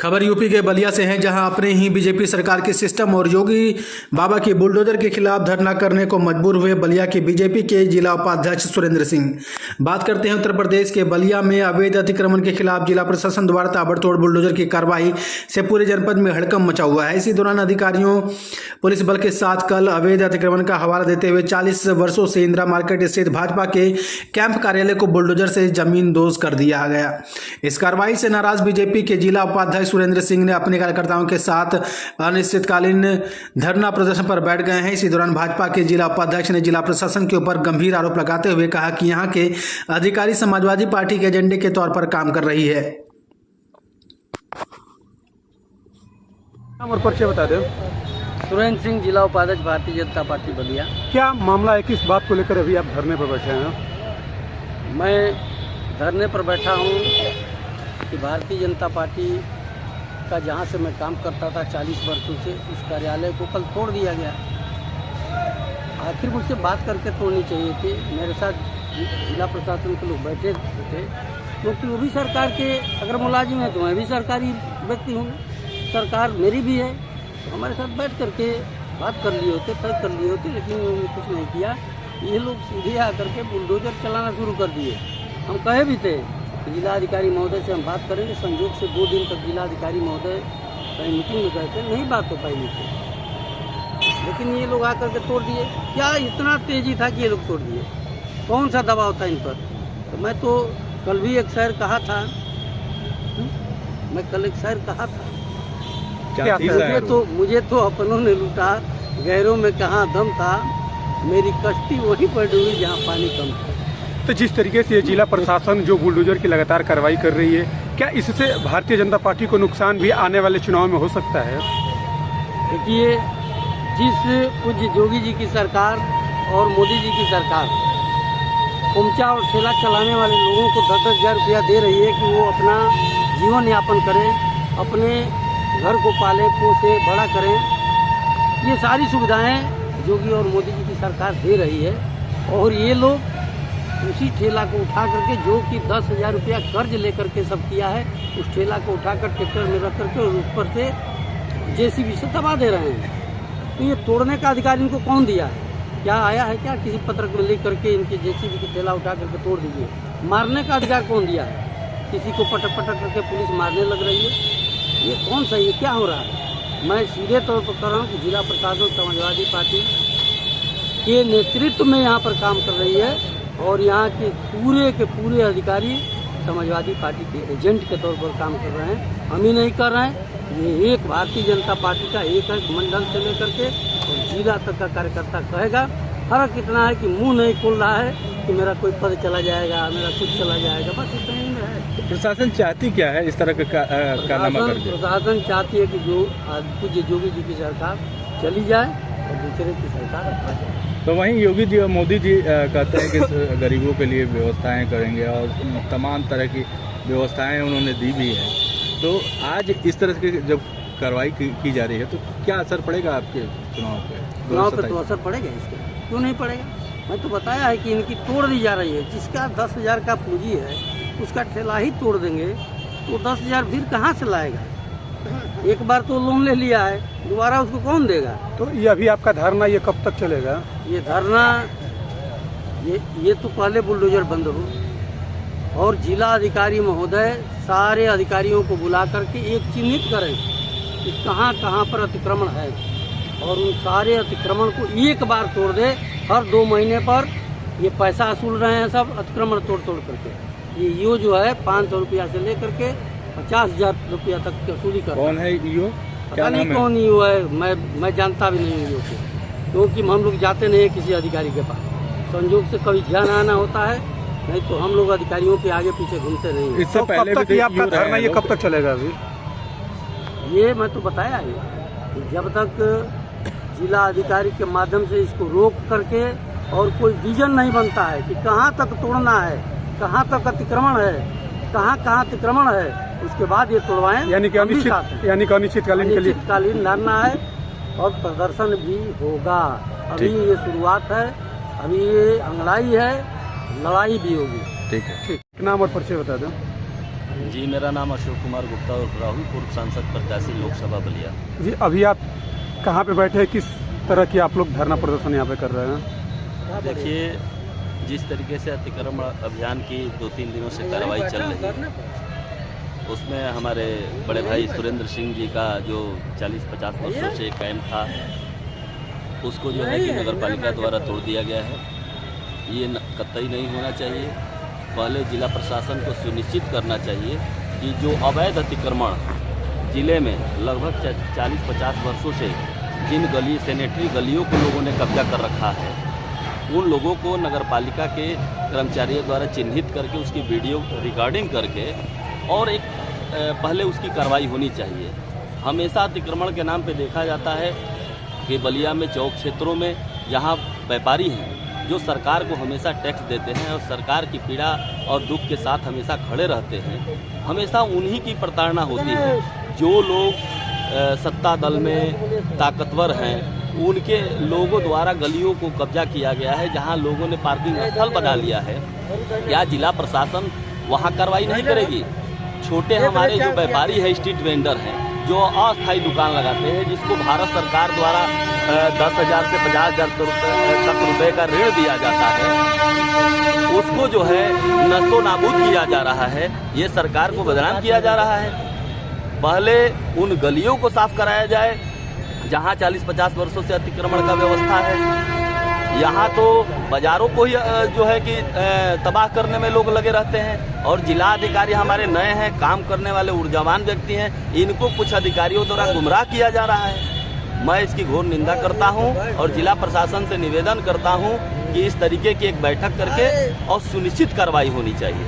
खबर यूपी के बलिया से है, जहां अपने ही बीजेपी सरकार के सिस्टम और योगी बाबा की बुलडोजर के खिलाफ धरना करने को मजबूर हुए बलिया के बीजेपी के जिला उपाध्यक्ष सुरेंद्र सिंह। बात करते हैं उत्तर प्रदेश के बलिया में अवैध अतिक्रमण के खिलाफ जिला प्रशासन द्वारा ताबड़तोड़ बुलडोजर की कार्रवाई से पूरे जनपद में हड़कंप मचा हुआ है। इसी दौरान अधिकारियों पुलिस बल के साथ कल अवैध अतिक्रमण का हवाला देते हुए 40 वर्षों से इंदिरा मार्केट स्थित भाजपा के कैंप कार्यालय को बुलडोजर से जमींदोज कर दिया गया। इस कार्रवाई से नाराज बीजेपी के जिला उपाध्यक्ष सुरेंद्र सिंह ने अपने कार्यकर्ताओं के साथ अनिश्चितकालीन धरना प्रदर्शन पर बैठ गए हैं। इसी दौरान भाजपा के जिला उपाध्यक्ष ने जिला प्रशासन के ऊपर गंभीर आरोप लगाते हुए कहा कि यहां के अधिकारी समाजवादी पार्टी के एजेंडे के तौर पर काम कर रही है। और परिचय बता दें। सुरेंद्र सिंह, जिला उपाध्यक्ष भारतीय जनता पार्टी बलिया। क्या मामला है, किस बात को लेकर अभी आप धरने पर बैठे हैं? मैं धरने पर बैठा हूं कि भारतीय जनता पार्टी का जहां से मैं काम करता था 40 वर्षों से, उस कार्यालय को कल तोड़ दिया गया। आखिर मुझसे बात करके तोड़नी चाहिए थी। मेरे साथ जिला प्रशासन के लोग बैठे थे, क्योंकि वो भी सरकार के अगर मुलाजिम है तो मैं भी सरकारी व्यक्ति हूँ, सरकार मेरी भी है। तो हमारे साथ बैठ करके बात कर लिए होते, तय कर लिए होते, लेकिन उन्होंने कुछ नहीं किया। ये लोग सीधे आकर के बुलडोजर चलाना शुरू कर दिए। हम कहे भी थे जिलाधिकारी महोदय से हम बात करेंगे। संयोग से 2 दिन तक जिलाधिकारी महोदय कहीं मीटिंग में गए थे, नहीं बात हो पाई मुझसे, लेकिन ये लोग आकर के तोड़ दिए। क्या इतना तेजी था कि ये लोग तोड़ दिए? कौन सा दबाव था इन पर? तो मैं तो कल भी एक शायर कहा था, मैं कल एक शायर कहा था, मुझे तो अपनों ने लूटा, गैरों में कहाँ दम था, मेरी कश्ती वहीं पर डूबी जहाँ पानी कम था। तो जिस तरीके से जिला प्रशासन जो बुलडोजर की लगातार कार्रवाई कर रही है, क्या इससे भारतीय जनता पार्टी को नुकसान भी आने वाले चुनाव में हो सकता है? देखिए, जिस पूज्य योगी जी की सरकार और मोदी जी की सरकार कुमचा और ठेला चलाने वाले लोगों को 10-10 हज़ार रुपया दे रही है कि वो अपना जीवन यापन करें, अपने घर को पाले पोसे बड़ा करें, ये सारी सुविधाएं योगी और मोदी जी की सरकार दे रही है। और ये लोग उसी ठेला को उठा करके, जो कि 10,000 रुपया कर्ज लेकर के सब किया है, उस ठेला को उठाकर ट्रैक्टर में रख करके और ऊपर से जेसीबी से दबा दे रहे हैं। तो ये तोड़ने का अधिकार इनको कौन दिया है? क्या आया है क्या किसी पत्रक में लिख करके इनके जेसीबी की ठेला उठा करके तोड़ दीजिए? मारने का अधिकार कौन दिया है? किसी को पटक पटक करके पुलिस मारने लग रही है। ये कौन सा, ये क्या हो रहा है? मैं सीधे तौर पर कह रहा हूँ कि जिला प्रशासन समाजवादी पार्टी के नेतृत्व में यहाँ पर काम कर रही है और यहाँ के पूरे अधिकारी समाजवादी पार्टी के एजेंट के तौर पर काम कर रहे हैं। हम ही नहीं कर रहे हैं, ये एक भारतीय जनता पार्टी का एक मंडल से लेकर के और जिला तक का कार्यकर्ता कहेगा। फर्क इतना है कि मुंह नहीं खोल रहा है कि मेरा कोई पद चला जाएगा, मेरा कुछ चला जाएगा, बस इतना ही है। प्रशासन चाहती क्या है इस तरह का कारनामा करके? प्रशासन चाहती है कि जो पूज्य योगी जी की सरकार चली जाए और दूसरे की सरकार आ जाए। तो वहीं योगी जी और मोदी जी कहते हैं कि गरीबों के लिए व्यवस्थाएं करेंगे और तमाम तरह की व्यवस्थाएं उन्होंने दी भी हैं। तो आज इस तरह की जब कार्रवाई की जा रही है तो क्या असर पड़ेगा आपके चुनाव पे? चुनाव पे तो असर पड़ेगा, इसके क्यों नहीं पड़ेगा? मैं तो बताया है कि इनकी तोड़ दी जा रही है। जिसका 10,000 का पूंजी है उसका ठेला ही तोड़ देंगे तो 10,000 फिर कहाँ से लाएगा? एक बार तो लोन ले लिया है, दोबारा उसको कौन देगा? तो ये अभी आपका धरना ये कब तक चलेगा? ये धरना ये तो पहले बुलडोजर बंद हो और जिला अधिकारी महोदय सारे अधिकारियों को बुला करके एक चिन्हित करें कि कहाँ कहाँ पर अतिक्रमण है और उन सारे अतिक्रमण को एक बार तोड़ दे। हर 2 महीने पर ये पैसा वसूल रहे हैं सब अतिक्रमण तोड़ करके। ये जो है 500 रुपया से लेकर के 50,000 रुपया तक की वसूली कर। कौन है ईओ? क्या नहीं कौन ईओ है, मैं जानता भी नहीं ईओ को, क्योंकि हम लोग जाते नहीं है किसी अधिकारी के पास। संयोग से कभी ध्यान आना होता है, नहीं तो हम लोग अधिकारियों के आगे पीछे घूमते नहीं। इससे तो पहले भी आपका धरना ये कब तक चलेगा? अभी ये मैं तो बताया है कि जब तक जिला अधिकारी के माध्यम से इसको रोक करके और कोई विजन नहीं बनता है कि कहाँ तक तोड़ना है, कहाँ तक अतिक्रमण है, कहाँ अतिक्रमण है, उसके बाद ये तोड़वाएं। यानी कि अनिश्चितकालीन धरना है और प्रदर्शन भी होगा। अभी ये शुरुआत है, अभी ये अंगड़ाई है, लड़ाई भी होगी। ठीक है। नाम और परिचय बता दो। जी, मेरा नाम अशोक कुमार गुप्ता और राहुल, पूर्व सांसद प्रत्याशी लोकसभा बलिया। जी, अभी आप कहाँ पे बैठे हैं, किस तरह की आप लोग धरना प्रदर्शन यहाँ पे कर रहे हैं? देखिए, जिस तरीके से अतिक्रमण अभियान की 2-3 दिनों से कार्रवाई चल रही है, उसमें हमारे बड़े भाई सुरेंद्र सिंह जी का जो 40-50 वर्षों से कैंप था, उसको जो है कि नगर पालिका द्वारा तोड़ दिया गया है। ये कतई नहीं होना चाहिए। पहले जिला प्रशासन को सुनिश्चित करना चाहिए कि जो अवैध अतिक्रमण जिले में लगभग 40-50 वर्षों से जिन गली सैनिटरी गलियों को लोगों ने कब्जा कर रखा है, उन लोगों को नगर पालिका के कर्मचारियों द्वारा चिन्हित करके उसकी वीडियो रिकॉर्डिंग करके और एक पहले उसकी कार्रवाई होनी चाहिए। हमेशा अतिक्रमण के नाम पे देखा जाता है कि बलिया में चौक क्षेत्रों में जहाँ व्यापारी हैं जो सरकार को हमेशा टैक्स देते हैं और सरकार की पीड़ा और दुख के साथ हमेशा खड़े रहते हैं, हमेशा उन्हीं की प्रताड़ना होती है। जो लोग सत्ता दल में ताकतवर हैं, उनके लोगों द्वारा गलियों को कब्जा किया गया है, जहां लोगों ने पार्किंग स्थल बना लिया है। क्या जिला प्रशासन वहां कार्रवाई नहीं करेगी? छोटे हमारे जो व्यापारी है, स्ट्रीट वेंडर हैं, जो अस्थायी दुकान लगाते हैं, जिसको भारत सरकार द्वारा 10,000 से 50,000 तक रुपए का ऋण दिया जाता है, उसको जो है नस्तो नाबूद किया जा रहा है। ये सरकार को बदनाम किया जा रहा है। पहले उन गलियों को साफ कराया जाए जहां 40-50 वर्षों से अतिक्रमण का व्यवस्था है। यहाँ तो बाजारों को ही जो है कि तबाह करने में लोग लगे रहते हैं और जिला अधिकारी हमारे नए हैं, काम करने वाले ऊर्जावान व्यक्ति हैं, इनको कुछ अधिकारियों द्वारा गुमराह किया जा रहा है। मैं इसकी घोर निंदा करता हूं और जिला प्रशासन से निवेदन करता हूं कि इस तरीके की एक बैठक करके और सुनिश्चित कार्रवाई होनी चाहिए।